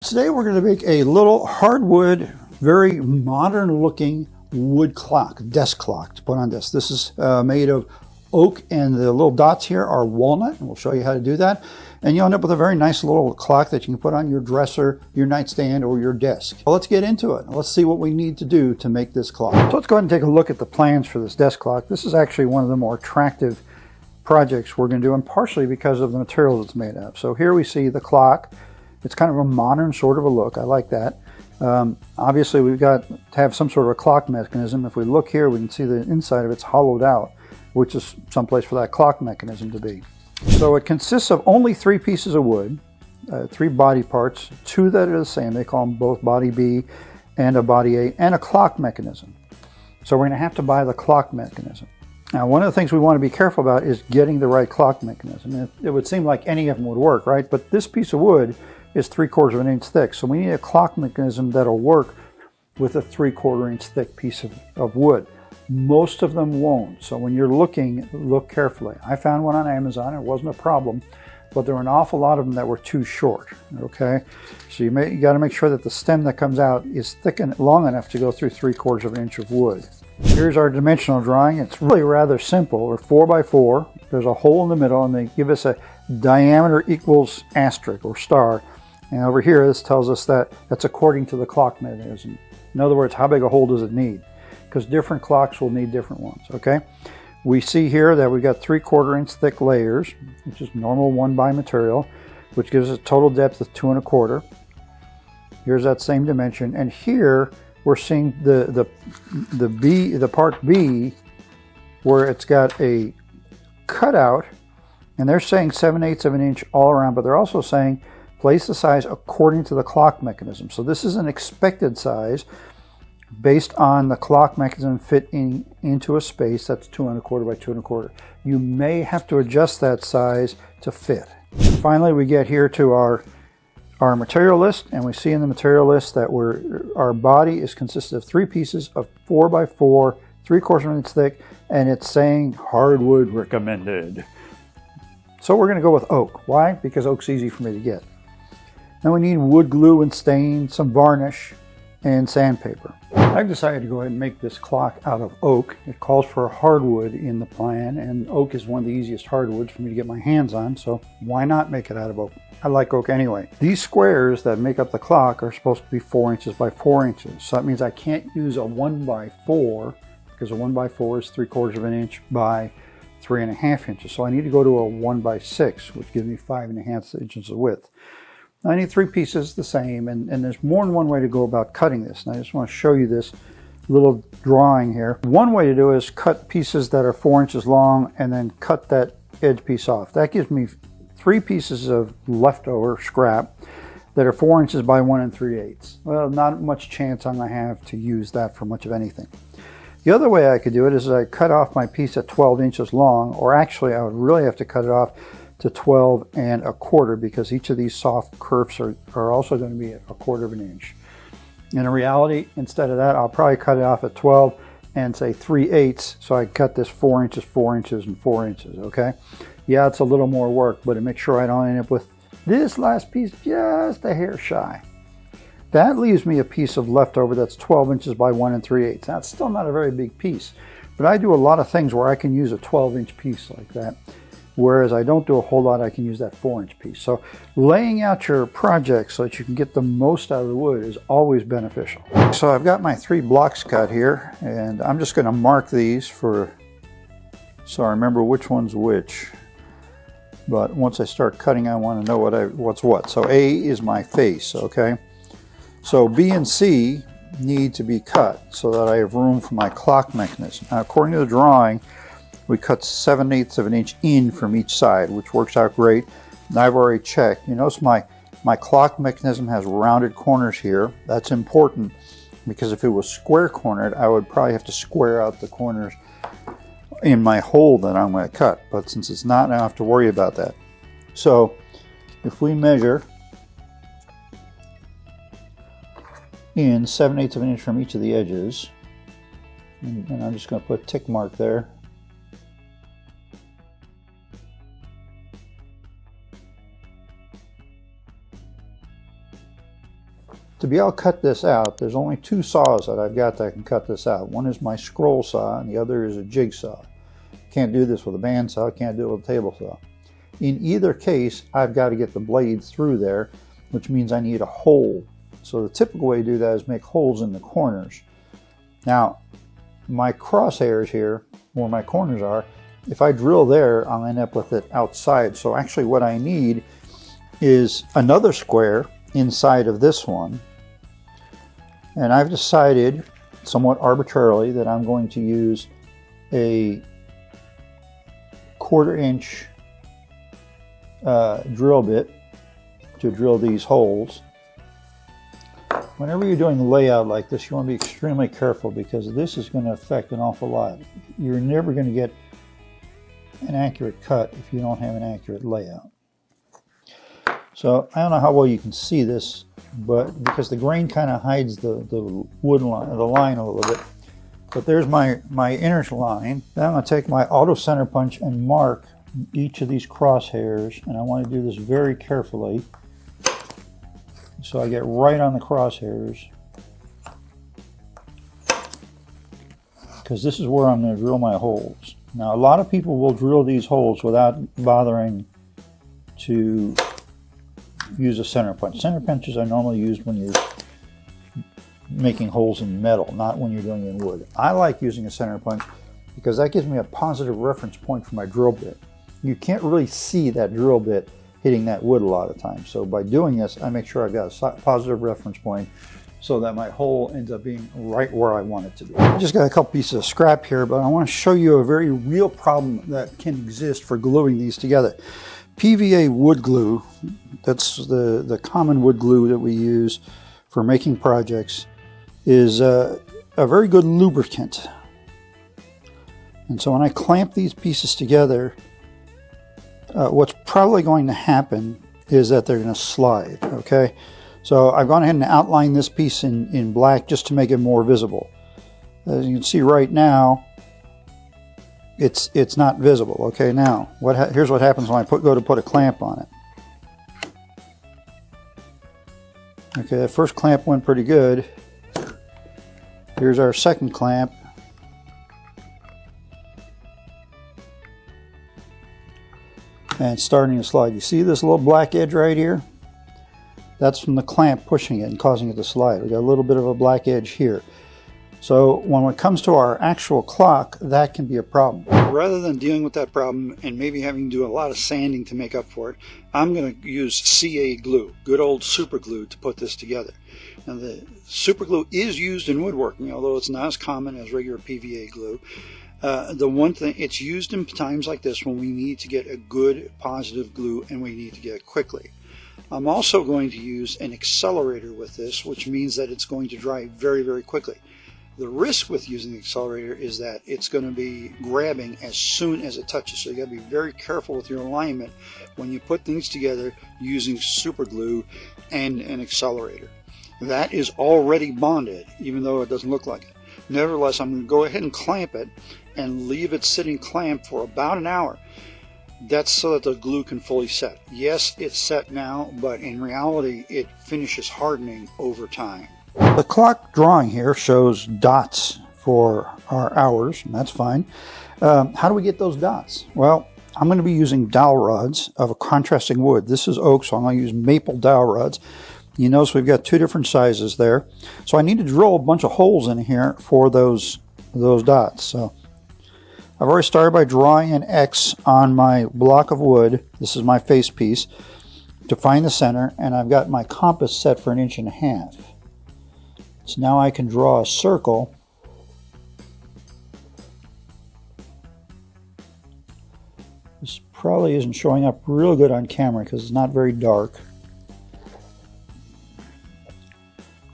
Today we're going to make a little hardwood, very modern looking wood clock, desk clock to put on this. This is made of oak, and the little dots here are walnut, and we'll show you how to do that. And you'll end up with a very nice little clock that you can put on your dresser, your nightstand, or your desk. Well, let's get into it. Let's see what we need to do to make this clock. So let's go ahead and take a look at the plans for this desk clock. This is actually one of the more attractive projects we're going to do, and partially because of the material it's made of. So here we see the clock. It's kind of a modern sort of a look. I like that. Obviously, we've got to have some sort of a clock mechanism. If we look here, we can see the inside of it's hollowed out, which is someplace for that clock mechanism to be. So it consists of only 3 pieces of wood, 3 body parts, 2 that are the same. They call them both body B and a body A, and a clock mechanism. So we're going to have to buy the clock mechanism. Now, one of the things we want to be careful about is getting the right clock mechanism. It would seem like any of them would work, right? But this piece of wood is 3/4 of an inch thick. So we need a clock mechanism that'll work with a 3/4 inch thick piece of wood. Most of them won't. So when you're looking, look carefully. I found one on Amazon. It wasn't a problem, but there were an awful lot of them that were too short. Okay, so you got to make sure that the stem that comes out is thick and long enough to go through 3/4 of an inch of wood. Here's our dimensional drawing. It's really rather simple. We're 4x4. There's a hole in the middle, and they give us a diameter equals asterisk or star. And over here, this tells us that that's according to the clock mechanism. In other words, how big a hole does it need? Because different clocks will need different ones, okay? We see here that we've got 3/4 inch thick layers, which is normal 1x material, which gives us a total depth of 2 1/4. Here's that same dimension. And here, we're seeing the part B, where it's got a cutout, and they're saying 7/8 of an inch all around, but they're also saying place the size according to the clock mechanism. So this is an expected size based on the clock mechanism fitting into a space that's 2 1/4 by 2 1/4. You may have to adjust that size to fit. Finally, we get here to our material list, and we see in the material list that our body is consisted of 3 pieces of 4x4, 3/4 of an inch thick, and it's saying hardwood recommended. So we're going to go with oak. Why? Because oak's easy for me to get. Then we need wood glue and stain, some varnish, and sandpaper. I've decided to go ahead and make this clock out of oak. It calls for hardwood in the plan, and oak is one of the easiest hardwoods for me to get my hands on, so why not make it out of oak? I like oak anyway. These squares that make up the clock are supposed to be 4 inches by 4 inches, so that means I can't use a 1x4, because a 1x4 is 3/4 of an inch by 3.5 inches. So I need to go to a 1x6, which gives me 5.5 inches of width. I need 3 pieces the same, and there's more than one way to go about cutting this. And I just want to show you this little drawing here. One way to do it is cut pieces that are 4 inches long and then cut that edge piece off. That gives me 3 pieces of leftover scrap that are 4 inches by 1 3/8. Well, not much chance I'm going to have to use that for much of anything. The other way I could do it is I cut off my piece at 12 inches long, or actually I would really have to cut it off to 12 1/4, because each of these soft curves are also going to be 1/4 of an inch. In reality, instead of that, I'll probably cut it off at 12 and say 3/8, so I cut this 4 inches, 4 inches, and 4 inches, okay? Yeah, it's a little more work, but to make sure I don't end up with this last piece just a hair shy. That leaves me a piece of leftover that's 12 inches by 1 3/8. Now, it's still not a very big piece, but I do a lot of things where I can use a 12-inch piece like that. Whereas I don't do a whole lot, I can use that 4-inch piece. So laying out your project so that you can get the most out of the wood is always beneficial. So I've got my 3 blocks cut here, and I'm just going to mark these so I remember which one's which. But once I start cutting, I want to know what's what. So A is my face, okay? So B and C need to be cut so that I have room for my clock mechanism. Now, according to the drawing, we cut 7/8 of an inch in from each side, which works out great. And I've already checked. You notice my clock mechanism has rounded corners here. That's important, because if it was square cornered, I would probably have to square out the corners in my hole that I'm going to cut. But since it's not, I don't have to worry about that. So if we measure in 7/8 of an inch from each of the edges, and I'm just going to put a tick mark there. to be able to cut this out, there's only two saws that I've got that can cut this out. One is my scroll saw and the other is a jigsaw. Can't do this with a bandsaw, can't do it with a table saw. In either case, I've got to get the blade through there, which means I need a hole. So the typical way to do that is make holes in the corners. Now, my crosshairs here, where my corners are, if I drill there, I'll end up with it outside. So actually what I need is another square inside of this one. And I've decided, somewhat arbitrarily, that I'm going to use a 1/4 inch drill bit to drill these holes. Whenever you're doing a layout like this, you want to be extremely careful because this is going to affect an awful lot. You're never going to get an accurate cut if you don't have an accurate layout. So I don't know how well you can see this, but because the grain kind of hides the wood line, the line a little bit. But there's my inner line. Now I'm going to take my auto center punch and mark each of these crosshairs, and I want to do this very carefully. So I get right on the crosshairs, because this is where I'm going to drill my holes. Now a lot of people will drill these holes without bothering to use a center punch. Center punches are normally used when you're making holes in metal, not when you're doing it in wood. I like using a center punch because that gives me a positive reference point for my drill bit. You can't really see that drill bit hitting that wood a lot of times. So by doing this, I make sure I've got a positive reference point so that my hole ends up being right where I want it to be. I just got a couple pieces of scrap here, but I want to show you a very real problem that can exist for gluing these together. PVA wood glue, that's the common wood glue that we use for making projects, is a very good lubricant. And so when I clamp these pieces together, what's probably going to happen is that they're going to slide, okay? So I've gone ahead and outlined this piece in black just to make it more visible. As you can see right now, it's not visible, okay? Now, here's what happens when I go to put a clamp on it. Okay, the first clamp went pretty good. Here's our second clamp. And it's starting to slide. You see this little black edge right here? That's from the clamp pushing it and causing it to slide. We got a little bit of a black edge here. So when it comes to our actual clock, that can be a problem. Rather than dealing with that problem and maybe having to do a lot of sanding to make up for it, I'm going to use CA glue, good old super glue, to put this together. Now the super glue is used in woodworking, although it's not as common as regular PVA glue. The one thing, it's used in times like this when we need to get a good positive glue and we need to get it quickly. I'm also going to use an accelerator with this, which means that it's going to dry very, very quickly. The risk with using the accelerator is that it's going to be grabbing as soon as it touches. So you got to be very careful with your alignment when you put things together using super glue and an accelerator. That is already bonded, even though it doesn't look like it. Nevertheless, I'm going to go ahead and clamp it and leave it sitting clamped for about an hour. That's so that the glue can fully set. Yes, it's set now, but in reality, it finishes hardening over time. The clock drawing here shows dots for our hours, and that's fine. How do we get those dots? Well, I'm going to be using dowel rods of a contrasting wood. This is oak, so I'm going to use maple dowel rods. You notice we've got two different sizes there. So I need to drill a bunch of holes in here for those dots. So I've already started by drawing an X on my block of wood. This is my face piece to find the center, and I've got my compass set for 1.5 inches. So now I can draw a circle. This probably isn't showing up real good on camera because it's not very dark.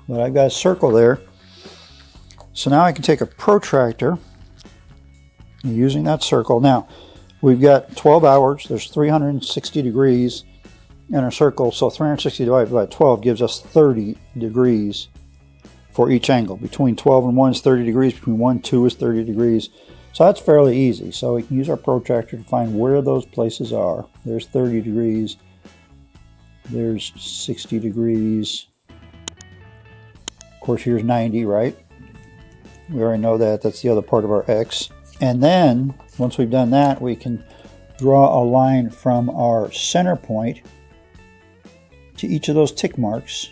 But I've got a circle there. So now I can take a protractor using that circle. Now, we've got 12 hours. There's 360 degrees in our circle. So 360 divided by 12 gives us 30 degrees for each angle. Between 12 and 1 is 30 degrees. Between 1 and 2 is 30 degrees. So that's fairly easy. So we can use our protractor to find where those places are. There's 30 degrees. There's 60 degrees. course, here's 90, right? We already know that. That's the other part of our X. And then, once we've done that, we can draw a line from our center point to each of those tick marks.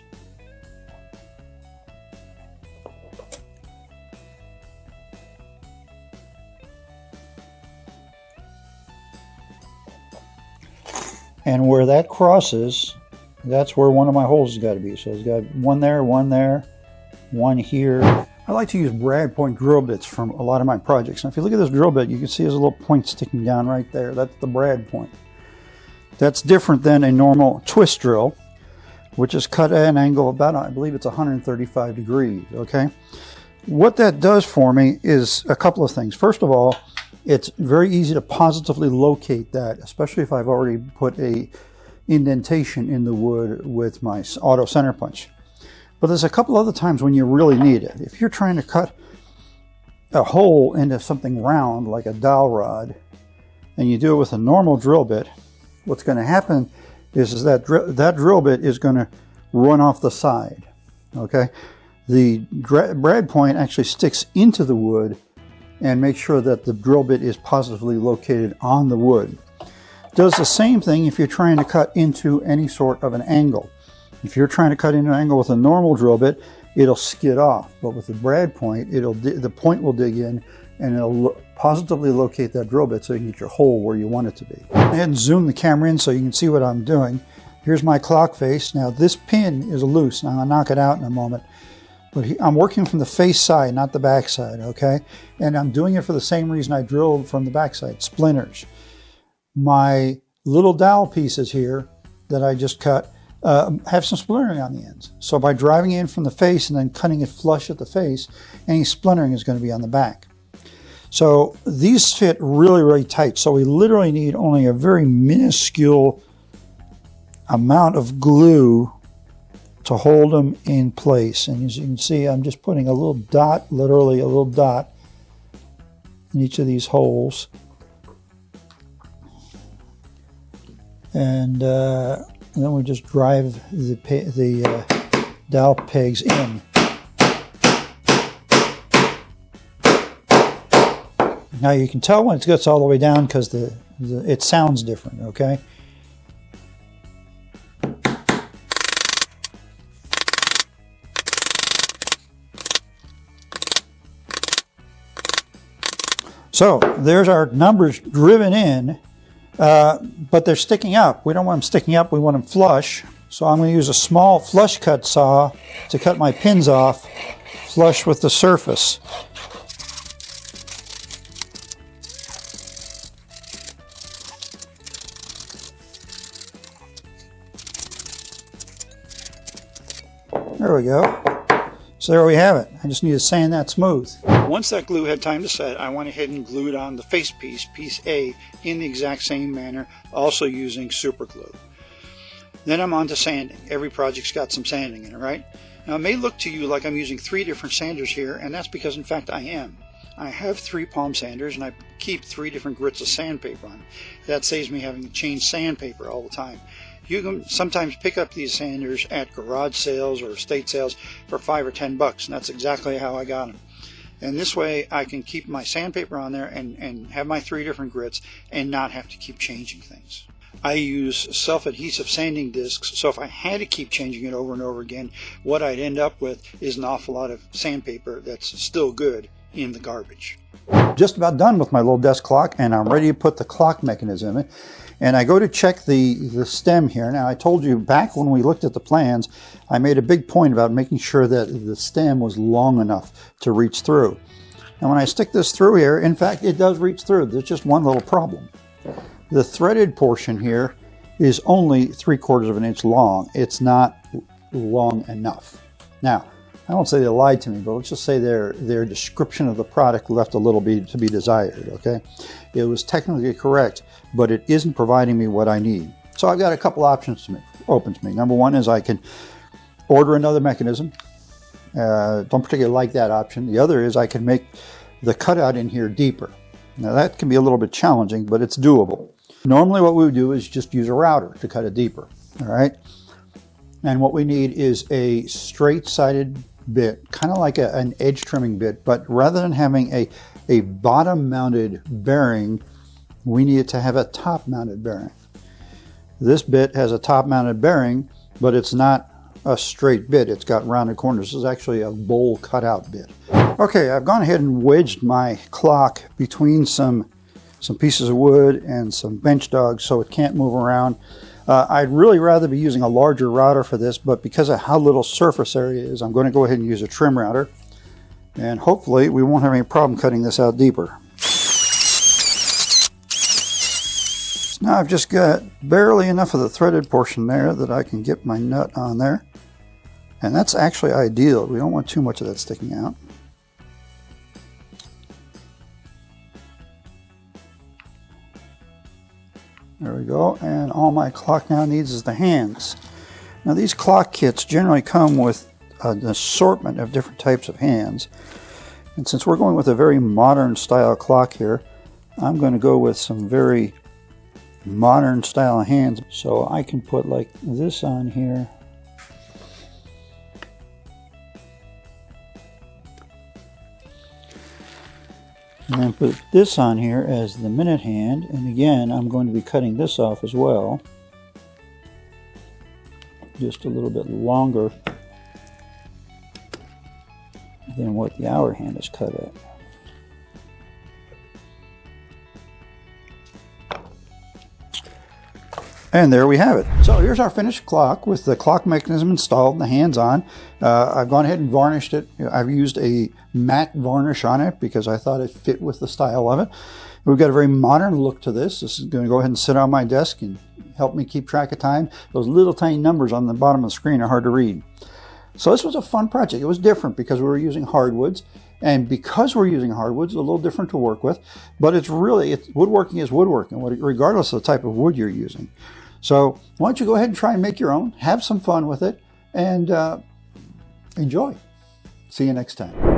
And where that crosses, that's where one of my holes has got to be. So it's got one there, one here. I like to use brad point drill bits from a lot of my projects. And if you look at this drill bit, you can see there's a little point sticking down right there. That's the brad point. That's different than a normal twist drill, which is cut at an angle of about, I believe it's 135 degrees, okay? What that does for me is a couple of things. First of all, it's very easy to positively locate that, especially if I've already put a indentation in the wood with my auto center punch. But there's a couple other times when you really need it. If you're trying to cut a hole into something round like a dowel rod, and you do it with a normal drill bit, what's going to happen is that that drill bit is going to run off the side, okay? The brad point actually sticks into the wood and make sure that the drill bit is positively located on the wood. Does the same thing if you're trying to cut into any sort of an angle. If you're trying to cut into an angle with a normal drill bit, it'll skid off. But with the brad point, the point will dig in and it'll positively locate that drill bit so you can get your hole where you want it to be. Go ahead and zoom the camera in so you can see what I'm doing. Here's my clock face. Now this pin is loose. Now I'll knock it out in a moment. But I'm working from the face side, not the back side, okay? And I'm doing it for the same reason I drilled from the back side, splinters. My little dowel pieces here that I just cut have some splintering on the ends. So by driving in from the face and then cutting it flush at the face, any splintering is going to be on the back. So these fit really, really tight. So we literally need only a very minuscule amount of glue to hold them in place. And as you can see, I'm just putting a little dot, literally a little dot, in each of these holes. And then we just drive the dowel pegs in. Now you can tell when it gets all the way down because it sounds different, okay? So there's our numbers driven in, but they're sticking up. We don't want them sticking up, we want them flush. So I'm going to use a small flush cut saw to cut my pins off flush with the surface. There we go. So there we have it. I just need to sand that smooth. Once that glue had time to set, I went ahead and glued on the face piece, piece A, in the exact same manner, also using super glue. Then I'm on to sanding. Every project's got some sanding in it, right? Now it may look to you like I'm using 3 different sanders here, and that's because in fact I am. I have 3 palm sanders and I keep 3 different grits of sandpaper on. That saves me having to change sandpaper all the time. You can sometimes pick up these sanders at garage sales or estate sales for $5 or $10, and that's exactly how I got them. And this way I can keep my sandpaper on there and have my 3 different grits and not have to keep changing things. I use self-adhesive sanding discs, so if I had to keep changing it over and over again, what I'd end up with is an awful lot of sandpaper that's still good in the garbage. Just about done with my little desk clock, and I'm ready to put the clock mechanism in. And I go to check the stem here. Now I told you back when we looked at the plans, I made a big point about making sure that the stem was long enough to reach through. And when I stick this through here, in fact it does reach through. There's just one little problem. The threaded portion here is only 3/4 of an inch long. It's not long enough. Now, I won't say they lied to me, but let's just say their description of the product left a little bit to be desired, okay? It was technically correct, but it isn't providing me what I need. So I've got a couple options open to me. Number one is I can order another mechanism. Don't particularly like that option. The other is I can make the cutout in here deeper. Now that can be a little bit challenging, but it's doable. Normally what we would do is just use a router to cut it deeper, all right? And what we need is a straight-sided bit, kind of like an edge trimming bit, but rather than having a bottom mounted bearing, we needed to have a top mounted bearing. This bit has a top mounted bearing, but it's not a straight bit. It's got rounded corners. This is actually a bowl cutout bit. Okay, I've gone ahead and wedged my clock between some pieces of wood and some bench dogs so it can't move around. I'd really rather be using a larger router for this, but because of how little surface area is, I'm going to go ahead and use a trim router. And hopefully we won't have any problem cutting this out deeper. Now I've just got barely enough of the threaded portion there that I can get my nut on there. And that's actually ideal. We don't want too much of that sticking out. There we go, and all my clock now needs is the hands. Now these clock kits generally come with an assortment of different types of hands. And since we're going with a very modern style clock here, I'm going to go with some very modern style hands. So I can put like this on here. And then put this on here as the minute hand, and again I'm going to be cutting this off as well, just a little bit longer than what the hour hand is cut at. And there we have it. So here's our finished clock with the clock mechanism installed and the hands on. I've gone ahead and varnished it. I've used a matte varnish on it because I thought it fit with the style of it. We've got a very modern look to this. This is going to go ahead and sit on my desk and help me keep track of time. Those little tiny numbers on the bottom of the screen are hard to read. So this was a fun project. It was different because we were using hardwoods. And because we're using hardwoods, it's a little different to work with. But woodworking is woodworking, regardless of the type of wood you're using. So why don't you go ahead and try and make your own, have some fun with it, and enjoy. See you next time.